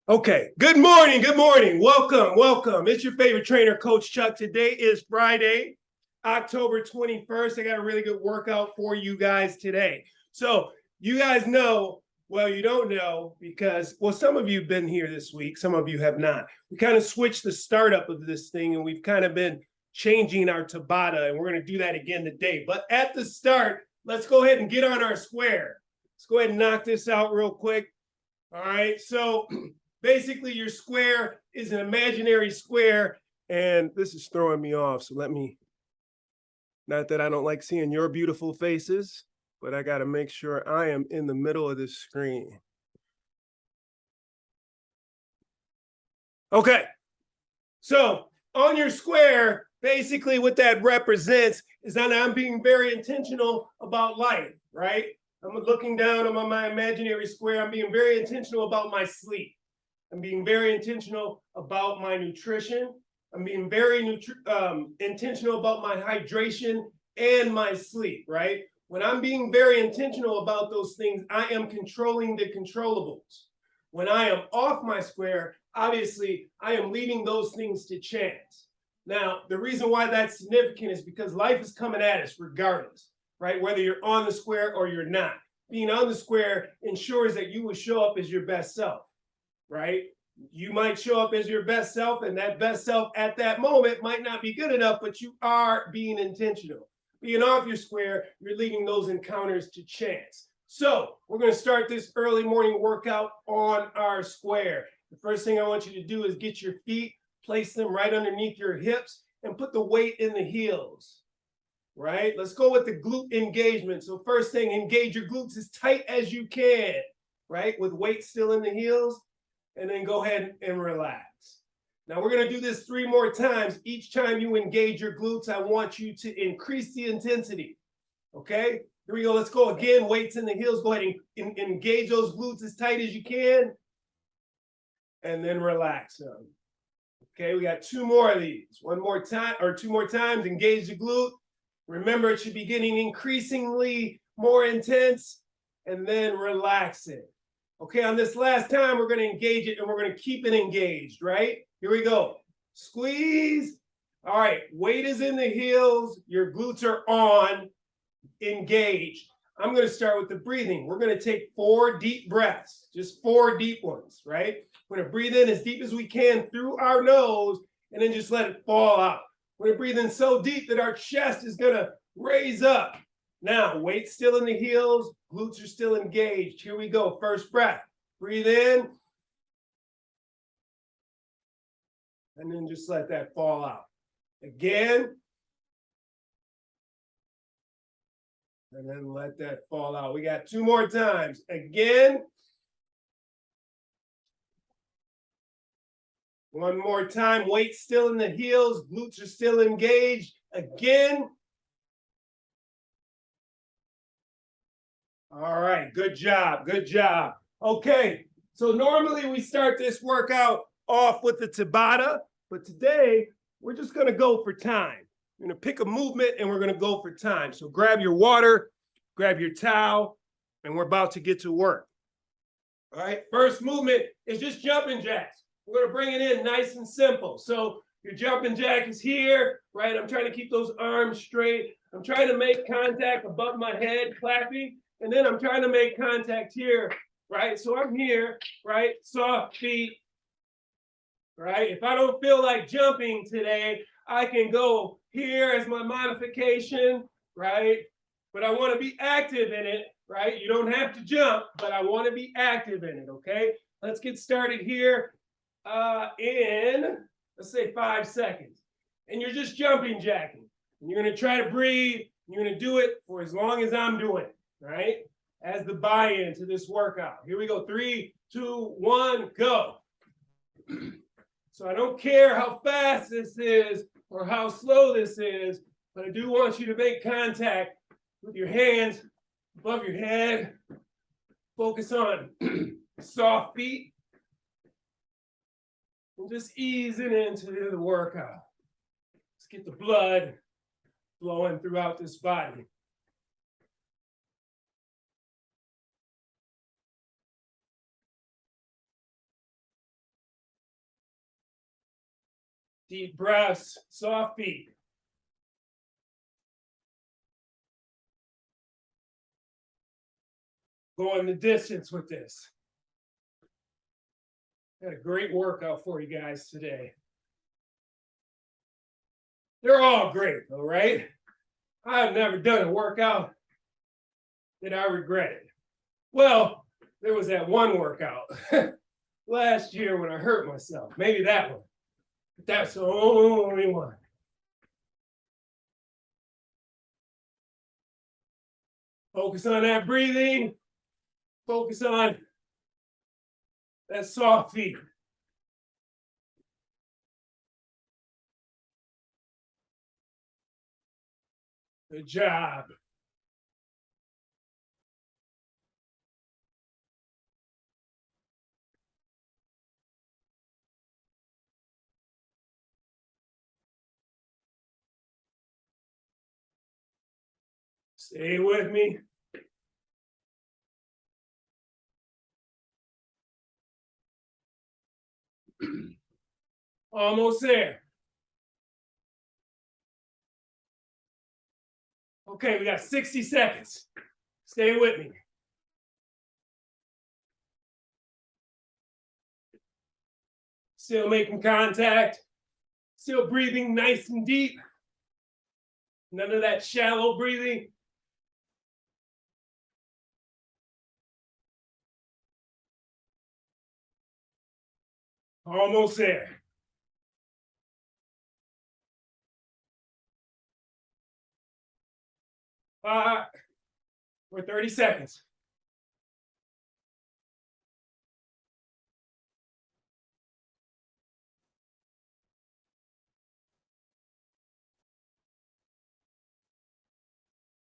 Okay, good morning, good morning. Welcome, welcome. It's your favorite trainer, Coach Chuck. Today is Friday, October 21st. I got a really good workout for you guys today. So you guys know, well, you don't know because, well, some of you have been here this week, some of you have not. We kind of switched the startup of this thing and we've kind of been changing our Tabata, and we're going to do that again today. But at the start, let's go ahead and get on our square. Let's go ahead and knock this out real quick. All right, so basically your square is an imaginary square, and this is throwing me off, so let me, not that I don't like seeing your beautiful faces, but I got to make sure I am in the middle of this screen. Okay, so on your square, basically what that represents is that I'm being very intentional about life, right? I'm looking down on my imaginary square. I'm being very intentional about my sleep. I'm being very intentional about my nutrition. I'm being very intentional about my hydration and my sleep, right? When I'm being very intentional about those things, I am controlling the controllables. When I am off my square, obviously, I am leaving those things to chance. Now, the reason why that's significant is because life is coming at us regardless, right? Whether you're on the square or you're not. Being on the square ensures that you will show up as your best self, right? You might show up as your best self, and that best self at that moment might not be good enough, but you are being intentional. Being off your square, you're leaving those encounters to chance. So we're going to start this early morning workout on our square. The first thing I want you to do is get your feet, place them right underneath your hips, and put the weight in the heels. Right? Let's go with the glute engagement. So first thing, engage your glutes as tight as you can, right? With weight still in the heels, and then go ahead and relax. Now we're going to do this 3 more times. Each time you engage your glutes, I want you to increase the intensity. Okay? Here we go. Let's go again. Weights in the heels. Go ahead and engage those glutes as tight as you can, and then relax them. Okay, we got 2 more of these. 1 more time, or 2 more times. Engage the glute. Remember, it should be getting increasingly more intense, and then relax it. Okay, on this last time, we're going to engage it, and we're going to keep it engaged, right? Here we go. Squeeze. All right, weight is in the heels. Your glutes are on. Engage. I'm going to start with the breathing. We're going to take 4 deep breaths, just 4 deep ones, right? We're going to breathe in as deep as we can through our nose, and then just let it fall out. We're going to breathe in so deep that our chest is going to raise up. Now, weight still in the heels, glutes are still engaged. Here we go. First breath. Breathe in. And then just let that fall out. Again. And then let that fall out. We got 2 more times. Again. 1 more time. Weight still in the heels. Glutes are still engaged. Again. All right. Good job. Good job. Okay. So normally we start this workout off with the Tabata, but today we're just going to go for time. We're going to pick a movement and we're going to go for time. So grab your water, grab your towel, and we're about to get to work. All right. First movement is just jumping jacks. We're going to bring it in nice and simple. So your jumping jack is here, right? I'm trying to keep those arms straight. I'm trying to make contact above my head, clapping. And then I'm trying to make contact here, right? So I'm here, right? Soft feet, right? If I don't feel like jumping today, I can go here as my modification, right? But I want to be active in it, right? You don't have to jump, but I want to be active in it, okay? Let's get started here in, let's say 5 seconds. And you're just jumping jacking. And you're going to try to breathe. You're going to do it for as long as I'm doing it, right? As the buy-in to this workout. Here we go. 3, 2, 1, go. So I don't care how fast this is or how slow this is, but I do want you to make contact with your hands above your head. Focus on soft feet. And just easing into the workout. Let's get the blood flowing throughout this body. Deep breaths, soft feet. Going the distance with this. Got a great workout for you guys today. They're all great though, right? I've never done a workout that I regretted. Well, there was that one workout last year when I hurt myself. Maybe that one. But that's the only one. Focus on that breathing. Focus on that soft feet. Good job. Stay with me. Almost there. Okay, we got 60 seconds. Stay with me. Still making contact. Still breathing nice and deep. None of that shallow breathing. Almost there. 5 or 30 seconds.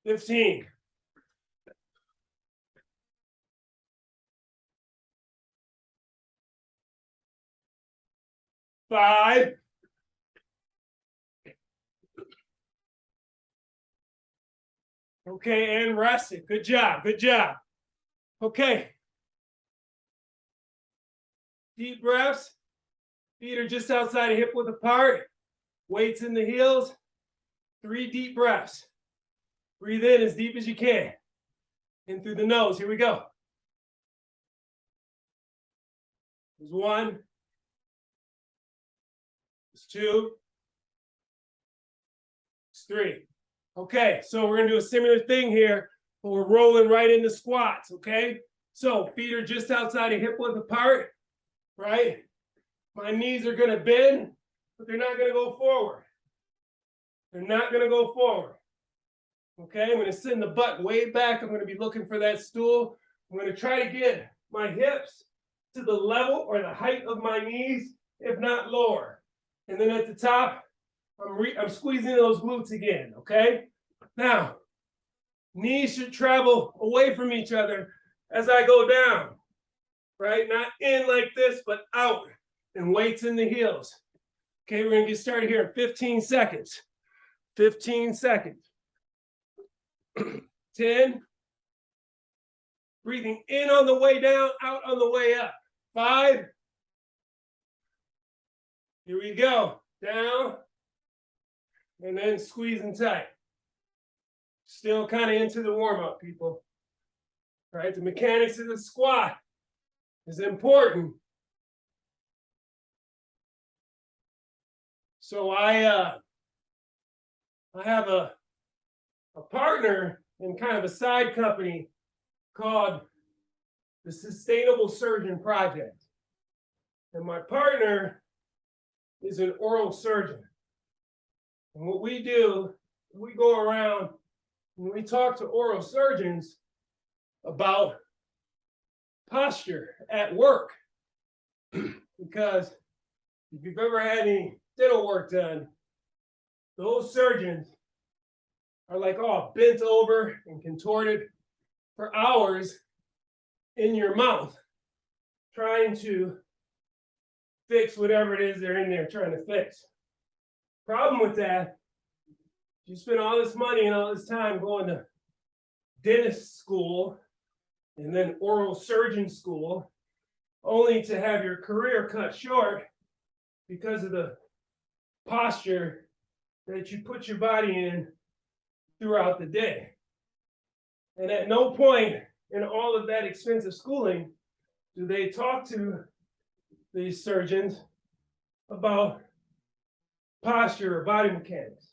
$15. 5. Okay, and rest it. Good job. Good job. Okay. Deep breaths. Feet are just outside of hip width apart. Weights in the heels. 3 deep breaths. Breathe in as deep as you can. In through the nose. Here we go. There's 1. There's 2. There's 3. Okay, so we're gonna do a similar thing here, but we're rolling right into squats, okay? So feet are just outside of hip width apart, right? My knees are gonna bend, but they're not gonna go forward. They're not gonna go forward. Okay, I'm gonna send the butt way back. I'm gonna be looking for that stool. I'm gonna try to get my hips to the level or the height of my knees, if not lower. And then at the top, I'm squeezing those glutes again, okay? Now, knees should travel away from each other as I go down, right? Not in like this, but out, and weights in the heels. Okay, we're gonna get started here in 15 seconds. 15 seconds. 10. Breathing in on the way down, out on the way up. 5. Here we go. Down. And then squeezing tight. Still kind of into the warm-up, people. Right? The mechanics of the squat is important. So I have a partner in kind of a side company called the Sustainable Surgeon Project. And my partner is an oral surgeon. And what we do, we go around and we talk to oral surgeons about posture at work. Because if you've ever had any dental work done, those surgeons are like all bent over and contorted for hours in your mouth, trying to fix whatever it is they're in there trying to fix. Problem with that, you spend all this money and all this time going to dentist school and then oral surgeon school, only to have your career cut short because of the posture that you put your body in throughout the day. And at no point in all of that expensive schooling do they talk to these surgeons about posture or body mechanics.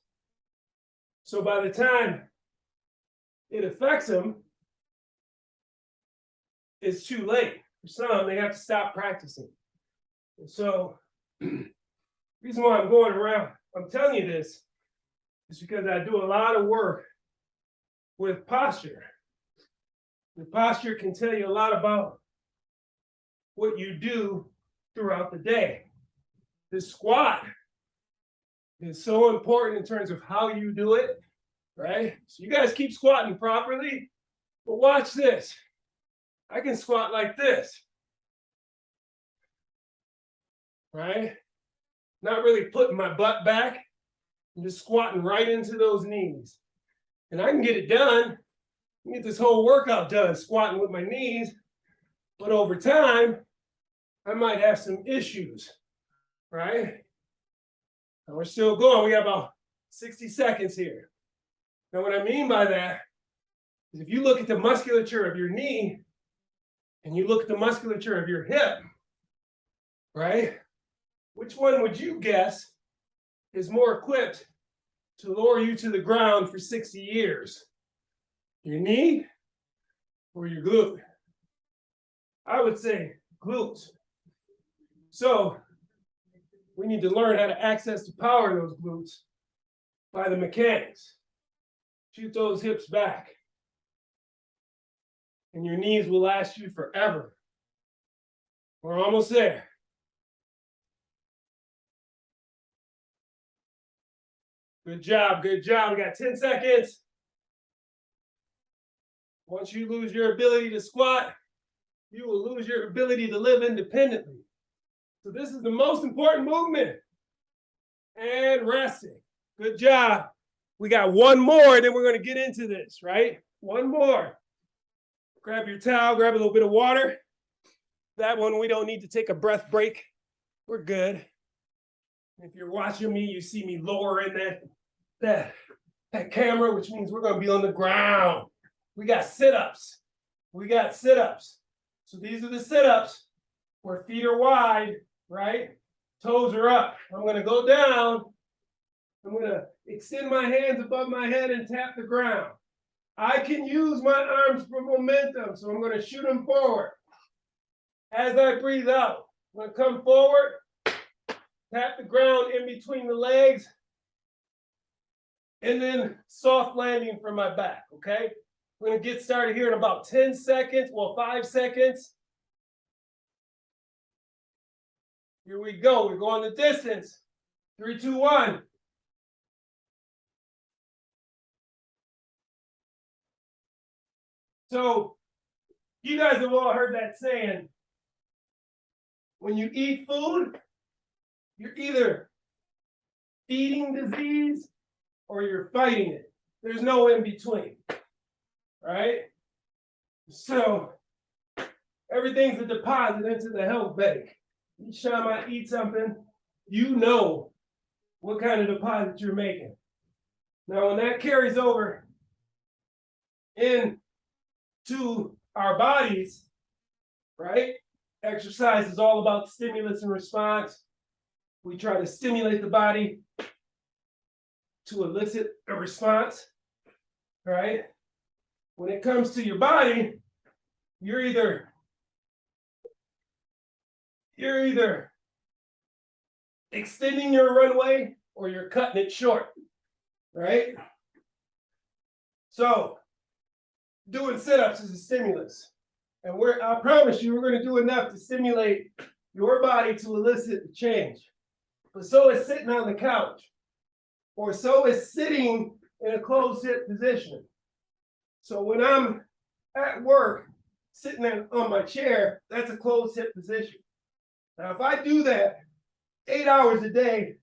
So by the time it affects them, it's too late. For some, they have to stop practicing. And so, the reason why I'm going around, I'm telling you this, is because I do a lot of work with posture. The posture can tell you a lot about what you do throughout the day. The squat is so important in terms of how you do it, right? So you guys keep squatting properly, but watch this. I can squat like this, right? Not really putting my butt back, I'm just squatting right into those knees. And I can get it done, get this whole workout done, squatting with my knees, but over time, I might have some issues, right? And we're still going, we got about 60 seconds here. Now what I mean by that is if you look at the musculature of your knee, and you look at the musculature of your hip, right? Which one would you guess is more equipped to lower you to the ground for 60 years? Your knee or your glute? I would say glutes. So we need to learn how to access the power of those glutes by the mechanics. Shoot those hips back. And your knees will last you forever. We're almost there. Good job, good job. We got 10 seconds. Once you lose your ability to squat, you will lose your ability to live independently. So this is the most important movement. And resting. Good job. We got one more, then we're going to get into this, right? One more. Grab your towel, grab a little bit of water. That one, we don't need to take a breath break. We're good. If you're watching me, you see me lowering that camera, which means we're going to be on the ground. We got sit-ups. We got sit-ups. So these are the sit-ups where feet are wide, right? Toes are up. I'm going to go down. I'm going to extend my hands above my head and tap the ground. I can use my arms for momentum, so I'm going to shoot them forward. As I breathe out, I'm going to come forward, tap the ground in between the legs, and then soft landing from my back, okay? We're going to get started here in about 10 seconds, well, 5 seconds. Here we go. We're going the distance. 3, 2, 1. So you guys have all heard that saying, when you eat food, you're either feeding disease or you're fighting it. There's no in between, right? So everything's a deposit into the health bank. Each time I eat something, you know what kind of deposit you're making. Now, when that carries over into our bodies, right? Exercise is all about stimulus and response. We try to stimulate the body to elicit a response, right? When it comes to your body, you're either extending your runway or you're cutting it short, right? So doing sit-ups is a stimulus. And I promise you, we're going to do enough to stimulate your body to elicit the change. But so is sitting on the couch, or so is sitting in a closed hip position. So when I'm at work, sitting on my chair, that's a closed hip position. Now, if I do that 8 hours a day,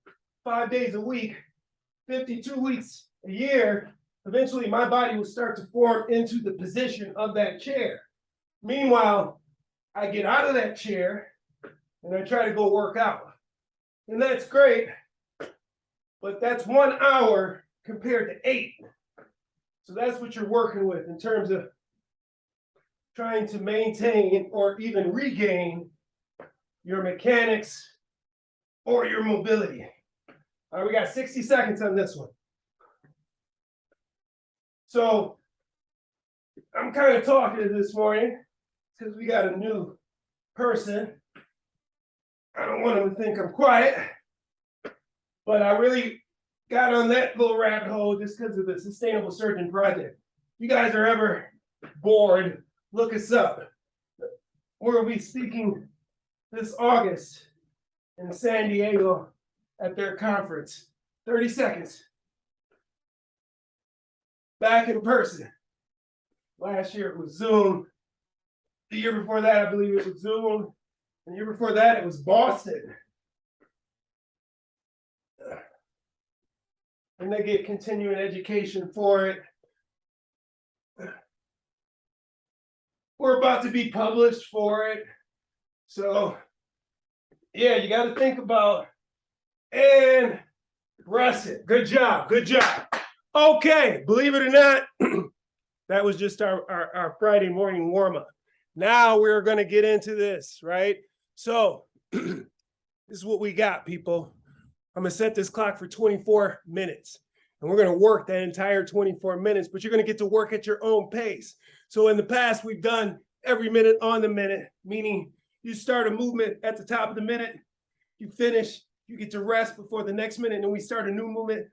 5 days a week, 52 weeks a year, eventually my body will start to form into the position of that chair. Meanwhile, I get out of that chair and I try to go work out. And that's great but that's 1 hour compared to 8. So that's what you're working with in terms of trying to maintain or even regain your mechanics or your mobility. All right, we got 60 seconds on this one. So I'm kind of talkative this morning because we got a new person. I don't want them to think I'm quiet, but I really got on that little rabbit hole just because of the Sustainable Surgeon Project. If you guys are ever bored, look us up. We'll be speaking this August in San Diego at their conference. 30 seconds. Back in person. Last year it was Zoom. The year before that, I believe it was Zoom. And the year before that, it was Boston. And they get continuing education for it. We're about to be published for it. So, yeah, you got to think about and rest it. Good job. Good job. Okay, believe it or not, that was just our Friday morning warm-up. Now we're going to get into this, right? So this is what we got, people. I'm going to set this clock for 24 minutes. And we're going to work that entire 24 minutes, but you're going to get to work at your own pace. So in the past, we've done every minute on the minute, meaning you start a movement at the top of the minute, you finish, you get to rest before the next minute, and then we start a new movement.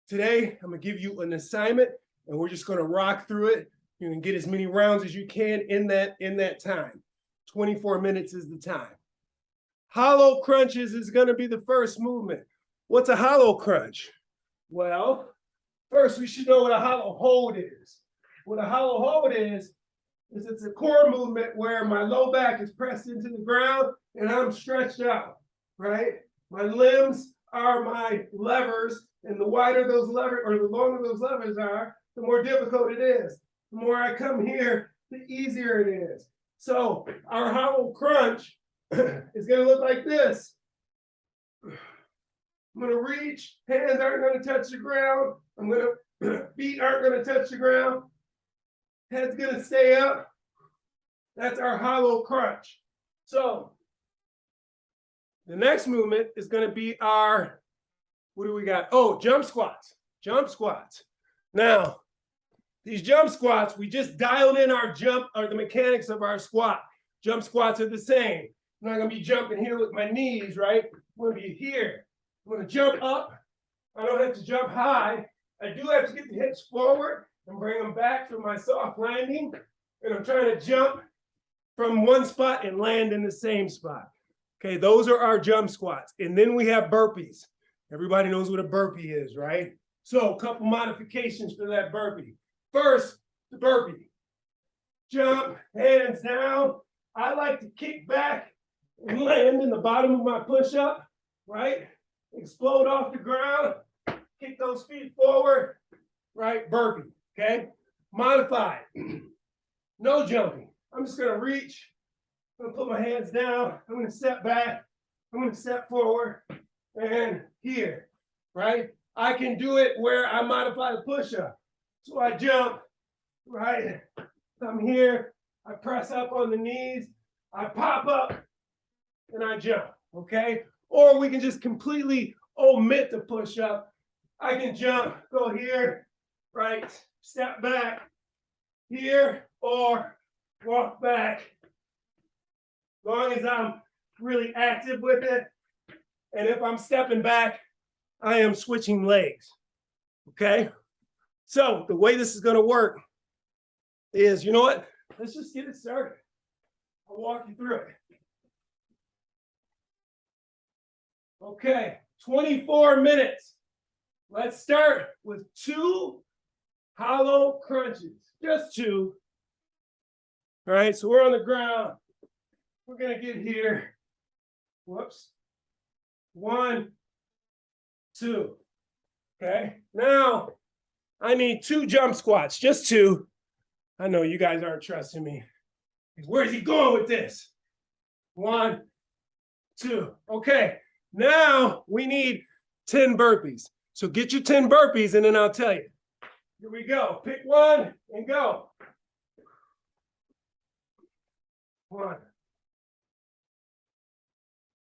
Today, I'm going to give you an assignment, and we're just going to rock through it. You can get as many rounds as you can in that time. 24 minutes is the time. Hollow crunches is going to be the first movement. What's a hollow crunch? Well, first we should know what a hollow hold is. What a hollow hold is it's a core movement where my low back is pressed into the ground and I'm stretched out, right? My limbs are my levers, and the wider those levers or the longer those levers are, the more difficult it is. The more I come here, the easier it is. So our hollow crunch is going to look like this. I'm going to reach, hands aren't going to touch the ground. Feet aren't going to touch the ground. Head's going to stay up. That's our hollow crunch. So the next movement is going to be our, what do we got? Oh, jump squats. Jump squats. Now, these jump squats, we just dialed in our jump or the mechanics of our squat. Jump squats are the same. I'm not going to be jumping here with my knees, right? I'm going to be here. I'm going to jump up. I don't have to jump high. I do have to get the hips forward and bring them back for my soft landing. And I'm trying to jump from one spot and land in the same spot. Okay, those are our jump squats. And then we have burpees. Everybody knows what a burpee is, right? So a couple modifications for that burpee. First, the burpee. Jump, hands down. I like to kick back and land in the bottom of my push-up, right? Explode off the ground, kick those feet forward, right? Burpee, okay? Modified. No jumping. I'm just gonna reach. I'm gonna put my hands down. I'm gonna step back. I'm gonna step forward and here, right? I can do it where I modify the push-up. So I jump, right? I'm here. I press up on the knees. I pop up and I jump, okay? Or we can just completely omit the push-up. I can jump, go here, right? Step back here or walk back. As long as I'm really active with it. And if I'm stepping back, I am switching legs, okay? So the way this is going to work is, you know what? Let's just get it started. I'll walk you through it. Okay, 24 minutes. Let's start with 2 hollow crunches, just 2. All right, so we're on the ground. We're going to get here. Whoops. 1, 2. Okay, now I need 2 jump squats, just 2. I know you guys aren't trusting me. Where's he going with this? 1, 2. Okay, now we need 10 burpees. So get your 10 burpees and then I'll tell you. Here we go. Pick one and go. 1,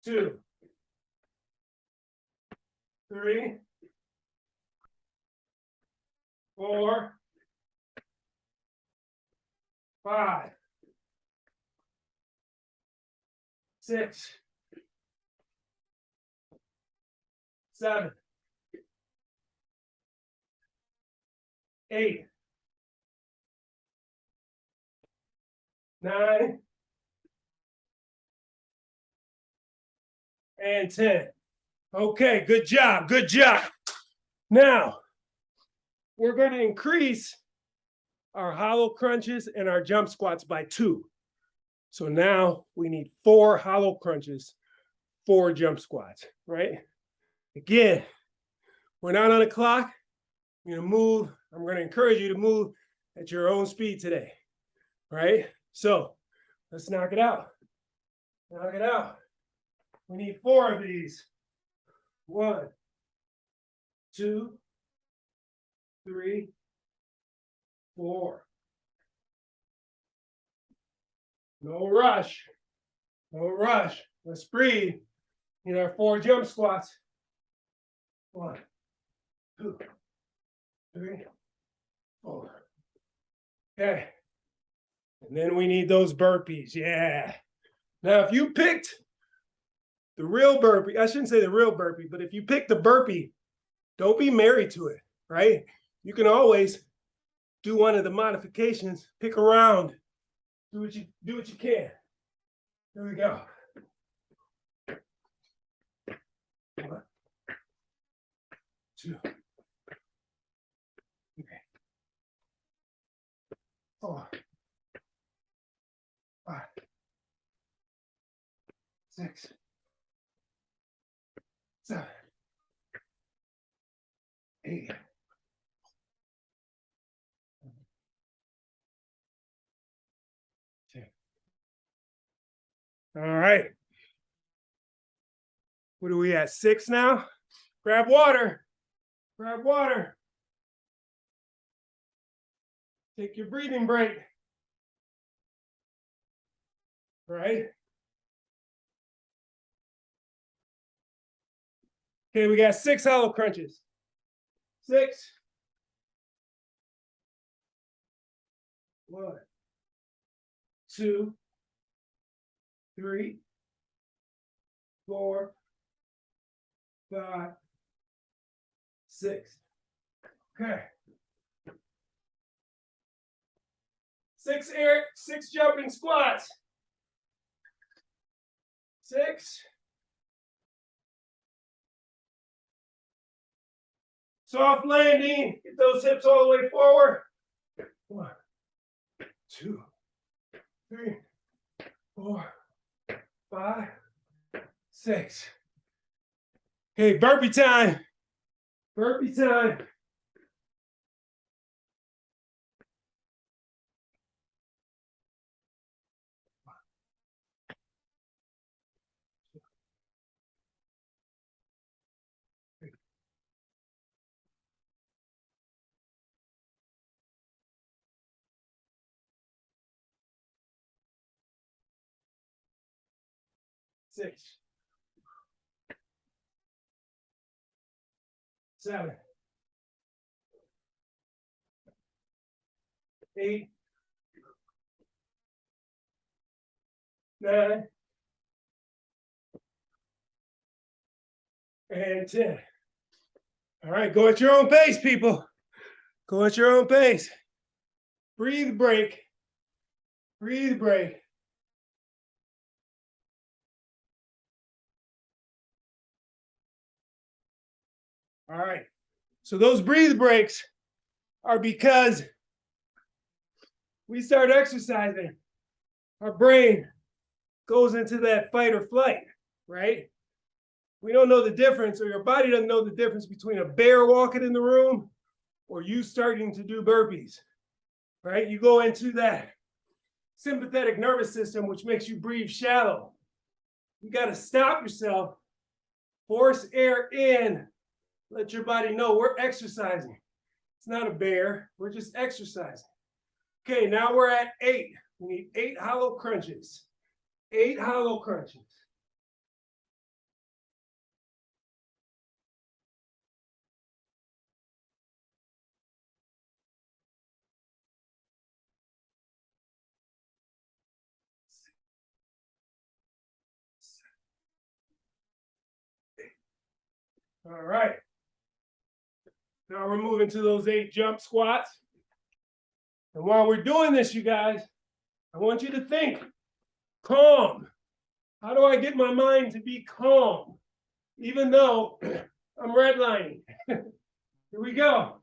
2, 3, 4, 5, 6, 7, 8, 9, and 10. Okay, good job, good job. Now, we're going to increase our hollow crunches and our jump squats by 2. So now we need 4 hollow crunches, 4 jump squats, right? Again, we're not on a clock. You're going to move. I'm going to encourage you to move at your own speed today, right? So let's knock it out. Knock it out. We need 4 of these. 1, 2, 3, 4. No rush. No rush. Let's breathe. You know, 4 jump squats. 1, 2, 3, 4. Okay. And then we need those burpees. Yeah. Now, if you picked the real burpee, I shouldn't say the real burpee, but if you pick the burpee, don't be married to it, right? You can always do one of the modifications, pick around, do what you can. Here we go. 1, 2, 3, 4, 5, 6, 7, 8. All right. What are we at? 6 now? Grab water. Grab water. Take your breathing break. Right? Okay, we got 6 hollow crunches. 6. 1, 2, 3, 4, 5, 6. Okay. 6 jumping squats. 6. Soft landing. Get those hips all the way forward. 1, 2, 3, 4, 5, 6. Okay, burpee time. Burpee time. Six, 7, 8, 9, and 10. All right, go at your own pace, people. Go at your own pace. Breathe, break. Breathe, break. All right. So those breathe breaks are because we start exercising. Our brain goes into that fight or flight, right? We don't know the difference, or your body doesn't know the difference between a bear walking in the room or you starting to do burpees, right? You go into that sympathetic nervous system, which makes you breathe shallow. You got to stop yourself, force air in, Let your body know we're exercising. It's not a bear, we're just exercising. Okay, now we're at 8. We need 8 hollow crunches. 8 hollow crunches. All right. Now we're moving to those 8 jump squats. And while we're doing this, you guys, I want you to think calm. How do I get my mind to be calm? Even though I'm redlining. Here we go.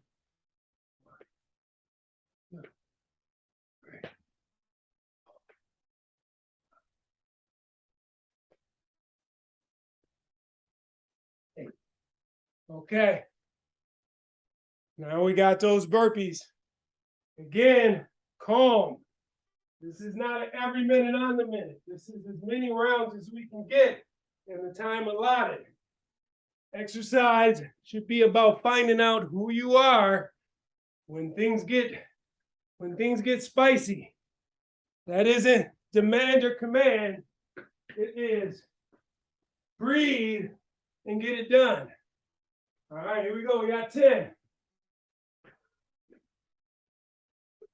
Okay. Now we got those burpees. Again, calm. This is not every minute on the minute. This is as many rounds as we can get in the time allotted. Exercise should be about finding out who you are when things get spicy. That isn't demand or command. It is breathe and get it done. All right, here we go. We got 10.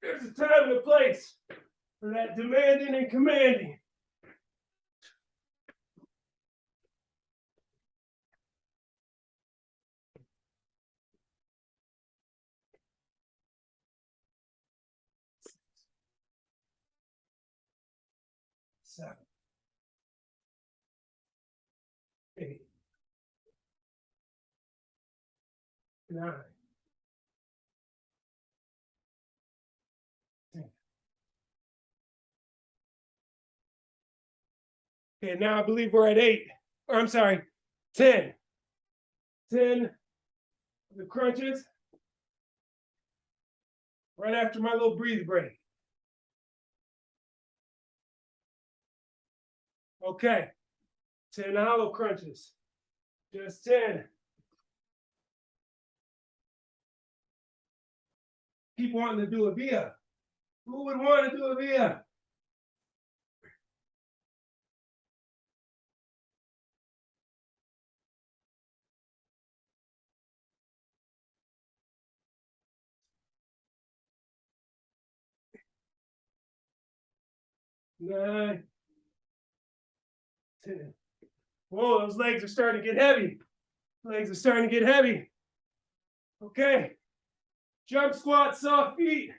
There's a time and a place for that demanding and commanding. Seven, 8, 9, 10. Okay, now I believe we're at 8. Or I'm sorry, 10. 10 the crunches. Right after my little breathe break. Okay. 10 hollow crunches. Just 10. Keep wanting to do a via. Who would want to do a via? Nine, 10. Whoa, those legs are starting to get heavy. Legs are starting to get heavy. Okay. Jump squat, soft feet.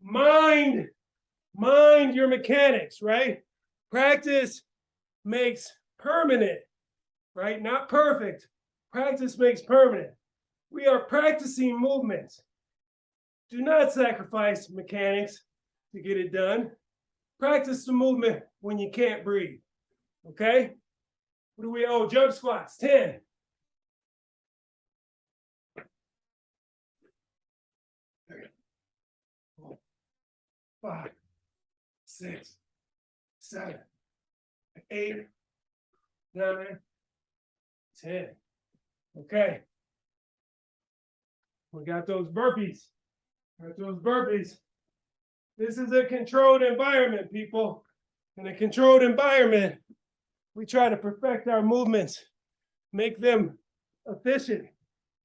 Mind your mechanics, right? Practice makes permanent, right? Not perfect. Practice makes permanent. We are practicing movements. Do not sacrifice mechanics to get it done. Practice the movement when you can't breathe. Okay? What do we owe? Jump squats, 10. 5, 6, 7, 8, 9, 10. Okay. We got those burpees. Got those burpees. This is a controlled environment, people. In a controlled environment, we try to perfect our movements, make them efficient,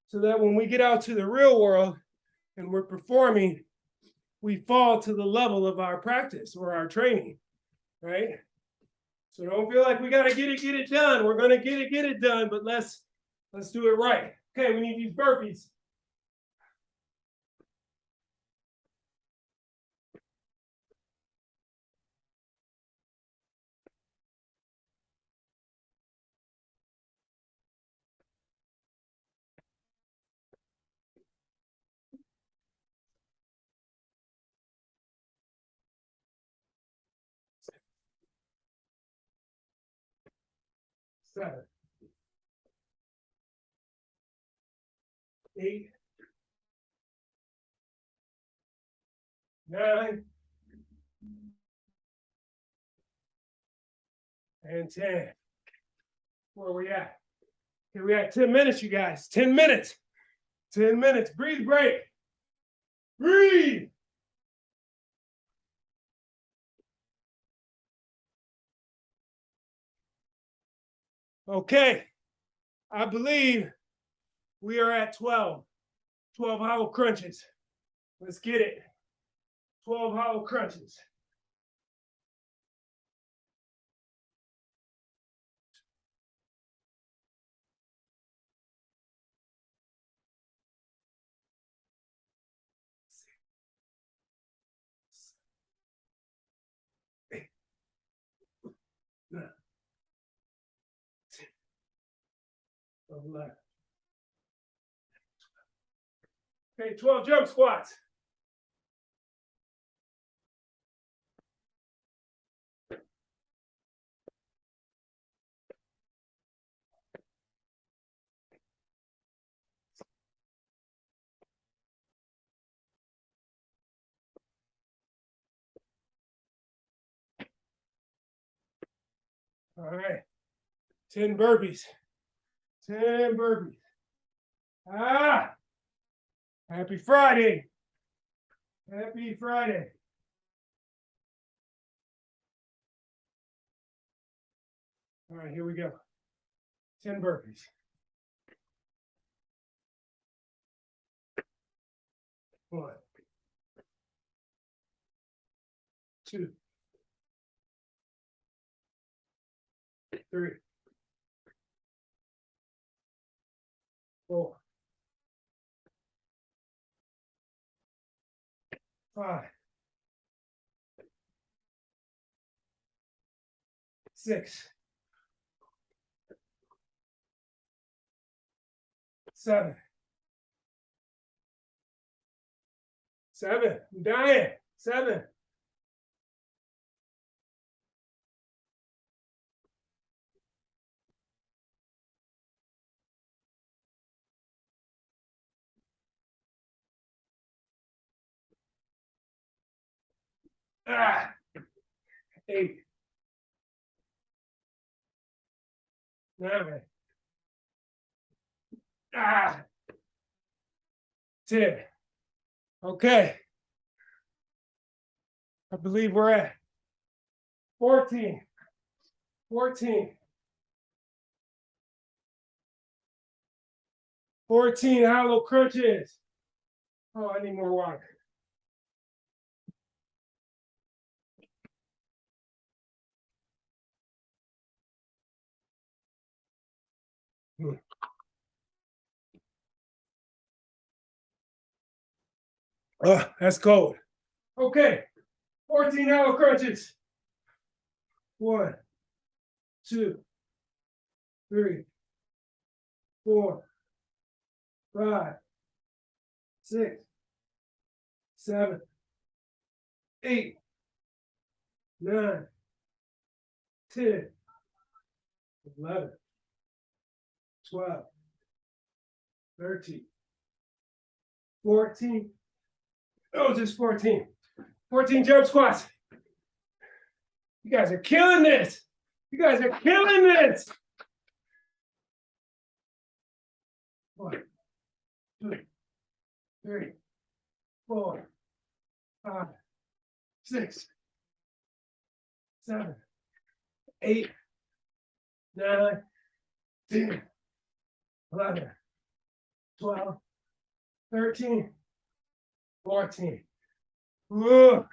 so that when we get out to the real world and we're performing, we fall to the level of our practice or our training, right? So don't feel like we got to get it done. We're going to get it done, but let's do it right. Okay, we need these burpees. Seven, 8, 9, and 10. Where are we at? Here we at 10 minutes, you guys. 10 minutes. 10 minutes. Breathe break. Breathe. Okay. I believe we are at 12. 12 hollow crunches. Let's get it. 12 hollow crunches. Okay, 12 jump squats. All right, 10 burpees. 10 burpees. Ah, happy Friday. Happy Friday. All right, here we go. 10 burpees. 1, 2, 3, 4, 5, 6, 7. 7. I'm dying. 7. Ah, 8, 9. Ah, 10. Okay. I believe we're at 14. 14. 14 hollow crunches. Oh, I need more water. Oh, that's cold. Okay. 14 hollow crunches. 1, 2, 3, 4, 5, 6, 7, 8, 9, 10, 11, 12, 13, 14. Oh, just 14. 14 jump squats. You guys are killing this. You guys are killing this. 1, 2, 3, 4, 5, 6, 7, 8, 9, 10, 11, 12, 13, 14. Whoa.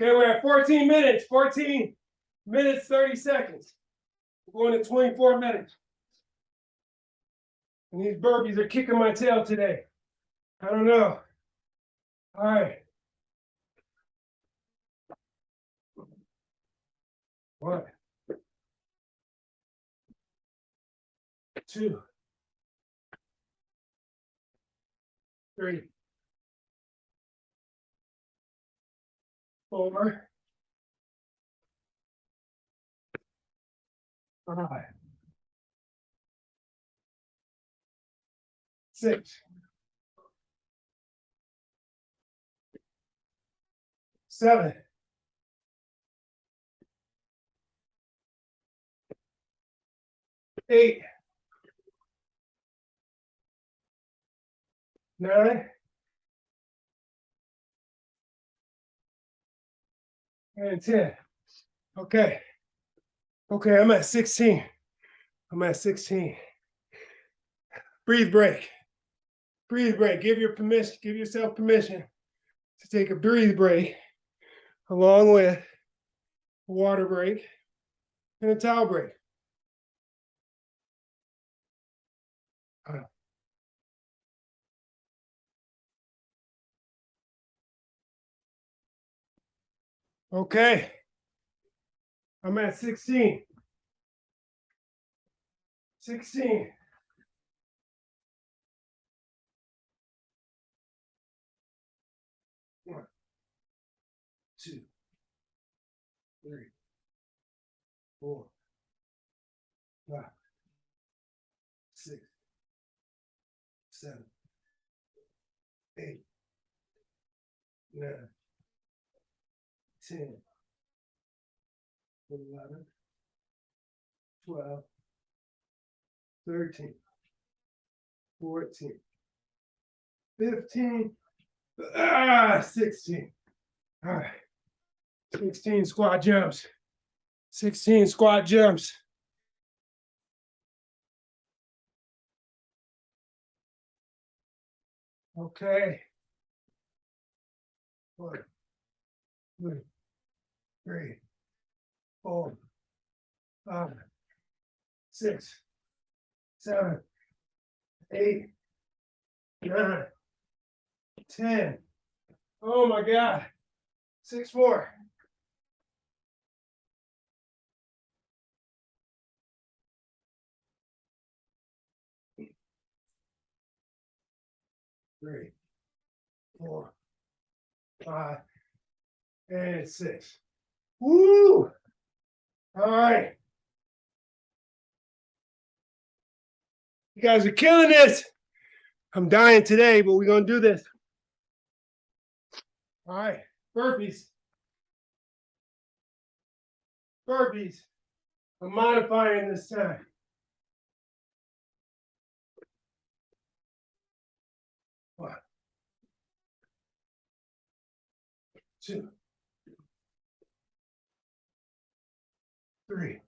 Okay, we're at 14 minutes. 14 minutes, 30 seconds. We're going to 24 minutes. And these burpees are kicking my tail today. I don't know. All right. 1, 2, 3, 4, 5, 6, 7, 8, 9, and 10. Okay. Okay, I'm at 16. I'm at 16. Breathe break. Breathe break. Give yourself permission to take a breathe break along with a water break and a towel break. Okay. I'm at 16. 16. 1, 2, 3, 4, 5, 6, 7, 8, 9, 10, 11, 12, 13, 14, 15, 16. All right. 16 squat jumps. 16 squat jumps. Okay. 1, 2, 3, 4, 5, 6, 7, 8, 9, 10. Oh my God. 6 more. 3, 4, 5, and 6. Woo! All right. You guys are killing this. I'm dying today, but we're going to do this. All right. Burpees. Burpees. I'm modifying this time. 1, 2, 3,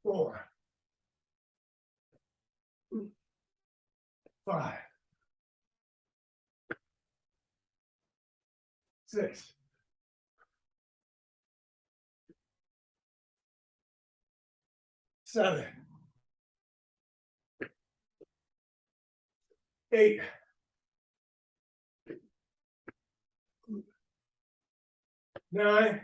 4, 5, 6, 7, 8, 9,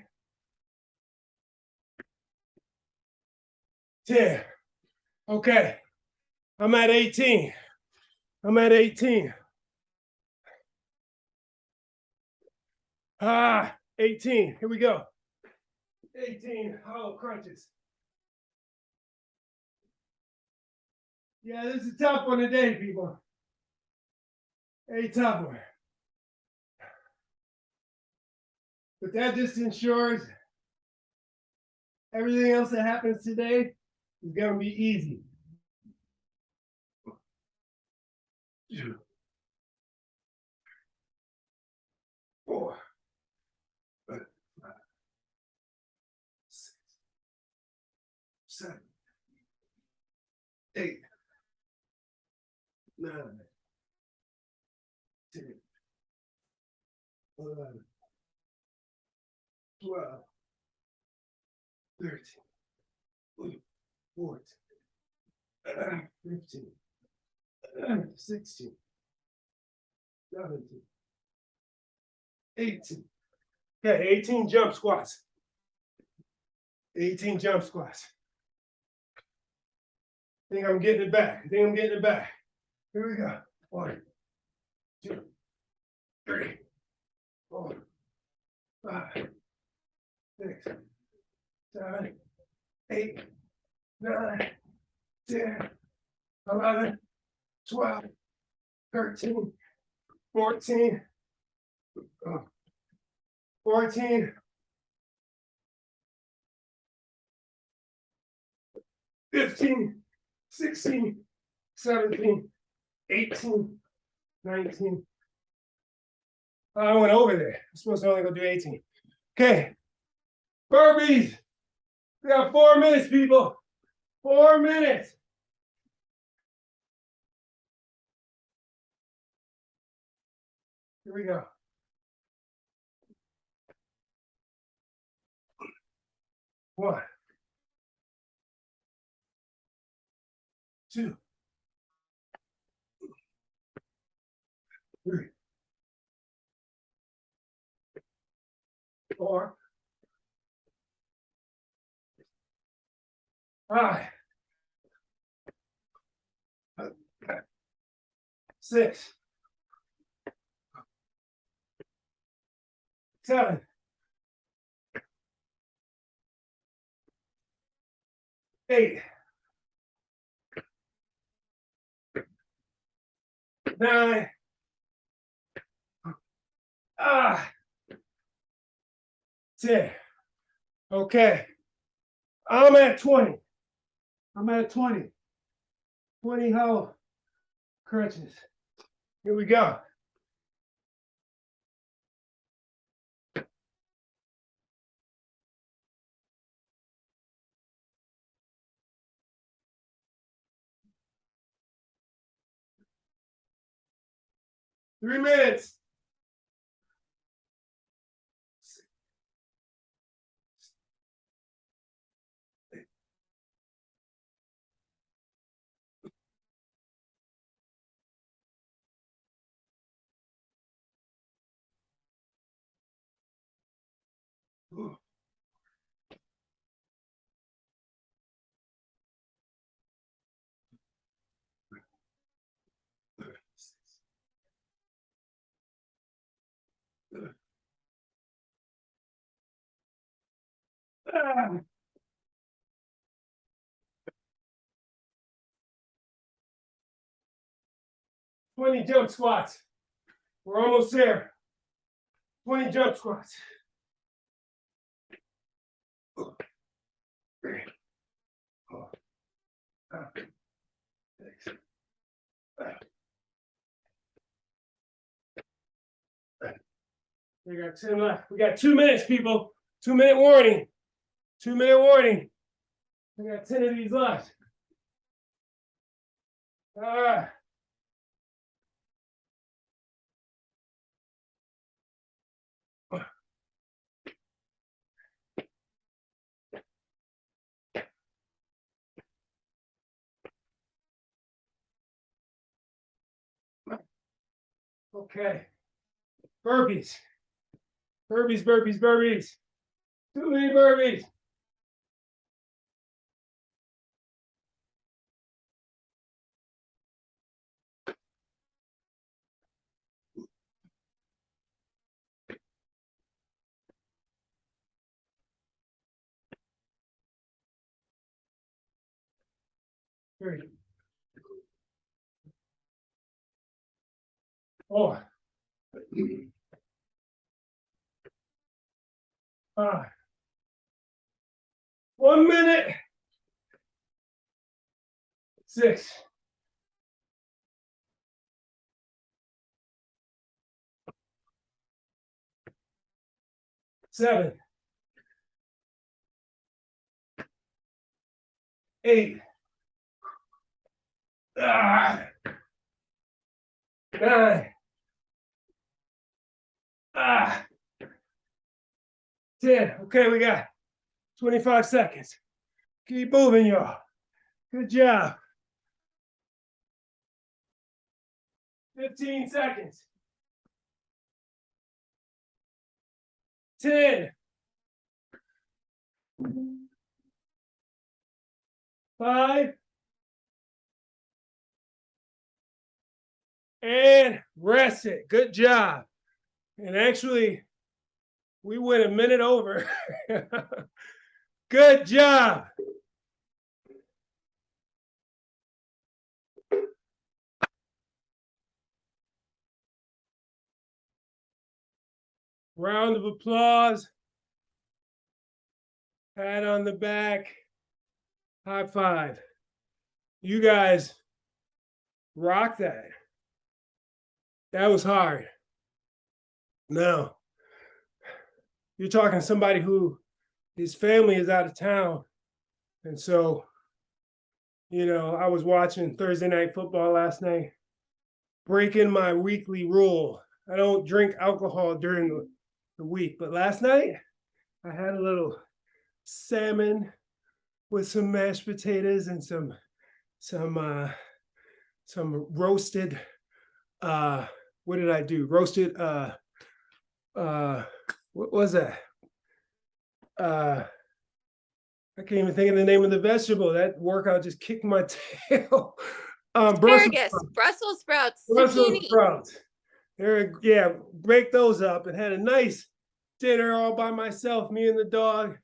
10. Okay. I'm at 18. I'm at 18. 18. Here we go. 18 hollow crunches. Yeah, this is a tough one today, people. A tough one. But that just ensures everything else that happens today is going to be easy. 2, 4, 5, 6, 7, 8, 9, 10, 11, 12, 13, 14, 15, 16, 17, 18. Okay, 18 jump squats. 18 jump squats. I think I'm getting it back. Here we go. 1, 2, 3, 4, 5, 6, 7, 8, 9, 10, 11, 12, 13, 14, 14, 15, 16, 17, 18, 19. I went over there. I'm supposed to only go do 18. Okay. Burpees. We got 4 minutes, people. 4 minutes. Here we go. One, two, three, four, five, 6, 7, 8, 9, 10. Okay. I'm at 20. I'm at 20. 20 hoe crunches. Here we go. Three minutes. Ooh. 20 jump squats. We're almost there. 20 jump squats. 3, 4, 5, 6, 7. We got 10 left. We got 2 minutes, people. 2-minute warning. 2-minute warning. We got 10 of these left. All right. Okay. Burpees. Burpees, burpees, burpees. Too many burpees. Three, 4, 5. 1 minute. 6, 7, 8, 9, 10. Okay, we got 25 seconds. Keep moving, y'all. Good job. 15 seconds. 10. 5. And rest it. Good job. And actually, we went a minute over. Good job. Round of applause. Pat on the back. High five. You guys rock that. That was hard. Now, you're talking to somebody who his family is out of town. And so, I was watching Thursday Night Football last night, breaking my weekly rule. I don't drink alcohol during the week, but last night I had a little salmon with some mashed potatoes and some roasted what did I do? Roasted what was that? I can't even think of the name of the vegetable. That workout just kicked my tail. Brussels sprouts, Brussels zucchini. sprouts. Yeah, break those up and had a nice dinner all by myself, me and the dog.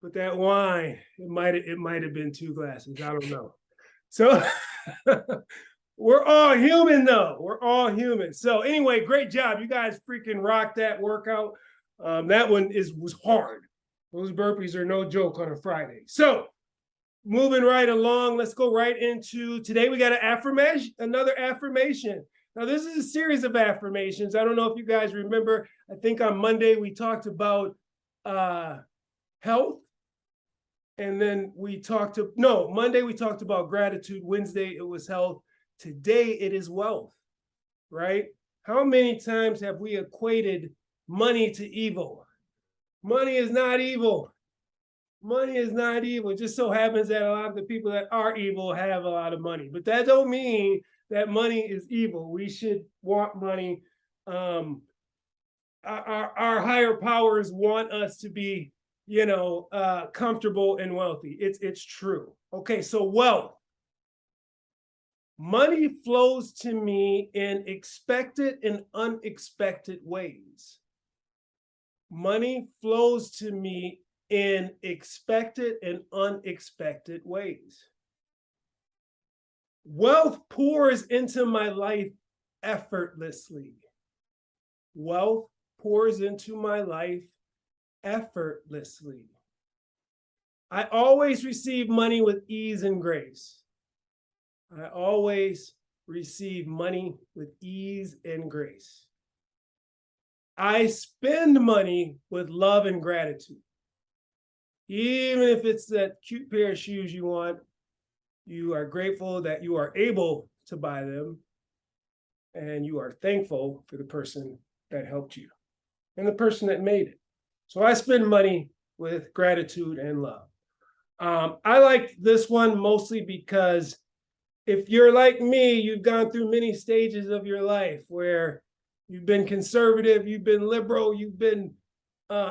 But that wine, it might have been 2 glasses. I don't know. So we're all human, though. We're all human. So anyway, great job. You guys freaking rocked that workout. That one was hard. Those burpees are no joke on a Friday. So moving right along, let's go right into today. We got an affirmation, another affirmation. Now, this is a series of affirmations. I don't know if you guys remember. I think on Monday we talked about health. And then Monday we talked about gratitude. Wednesday it was health. Today it is wealth, right? How many times have we equated money to evil? Money is not evil. Money is not evil. It just so happens that a lot of the people that are evil have a lot of money. But that don't mean that money is evil. We should want money. Our higher powers want us to be, comfortable and wealthy. It's true. Okay, so wealth. Money flows to me in expected and unexpected ways. Money flows to me in expected and unexpected ways. Wealth pours into my life effortlessly. Wealth pours into my life effortlessly. I always receive money with ease and grace. I always receive money with ease and grace. I spend money with love and gratitude. Even if it's that cute pair of shoes you want, you are grateful that you are able to buy them, and you are thankful for the person that helped you and the person that made it. So I spend money with gratitude and love. I like this one mostly because if you're like me, you've gone through many stages of your life where you've been conservative, you've been liberal, you've been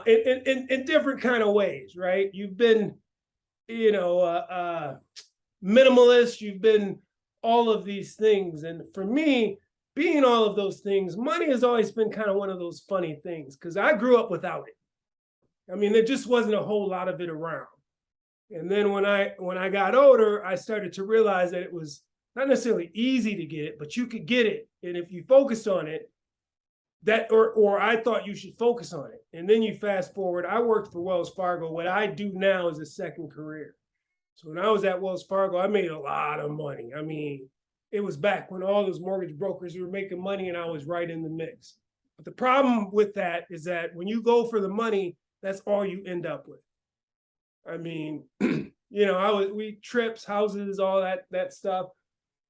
in different kind of ways, right? You've been, minimalist, you've been all of these things. And for me, being all of those things, money has always been kind of one of those funny things because I grew up without it. I mean, there just wasn't a whole lot of it around. And then when I got older, I started to realize that it was not necessarily easy to get it, but you could get it. And if you focused on it, or I thought you should focus on it. And then you fast forward, I worked for Wells Fargo. What I do now is a second career. So when I was at Wells Fargo, I made a lot of money. I mean, it was back when all those mortgage brokers were making money and I was right in the mix. But the problem with that is that when you go for the money, that's all you end up with. I mean, we trips, houses, all that stuff,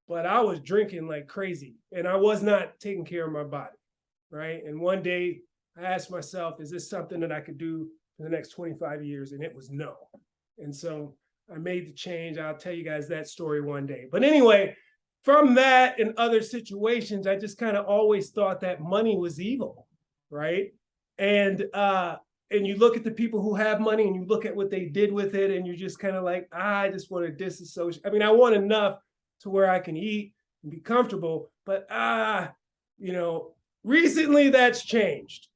but I was drinking like crazy and I was not taking care of my body, right? And one day I asked myself, is this something that I could do for the next 25 years? And it was no. And so I made the change. I'll tell you guys that story one day. But anyway, from that and other situations, I just kind of always thought that money was evil, right? And you look at the people who have money and you look at what they did with it and you're just kind of like, I just want to disassociate. I mean, I want enough to where I can eat and be comfortable, but recently that's changed.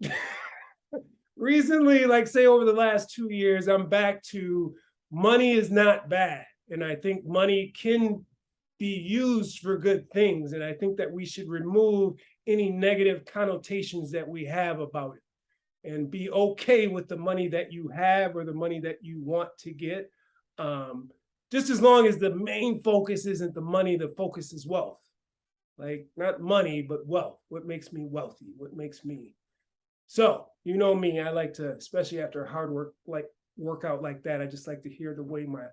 Recently, like say over the last 2 years, I'm back to money is not bad. And I think money can be used for good things. And I think that we should remove any negative connotations that we have about it and be okay with the money that you have or the money that you want to get. just as long as the main focus isn't the money, the focus is wealth. Like not money, but wealth. What makes me wealthy? What makes me? So you know me, I like to, especially after a hard workout like that, I just like to hear the way my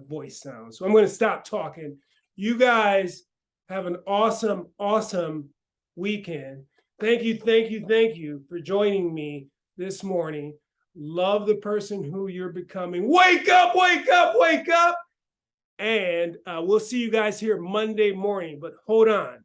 voice sounds. So I'm going to stop talking. You guys have an awesome, awesome weekend. Thank you for joining me this morning. Love the person who you're becoming. Wake up, wake up, wake up. And we'll see you guys here Monday morning, but hold on.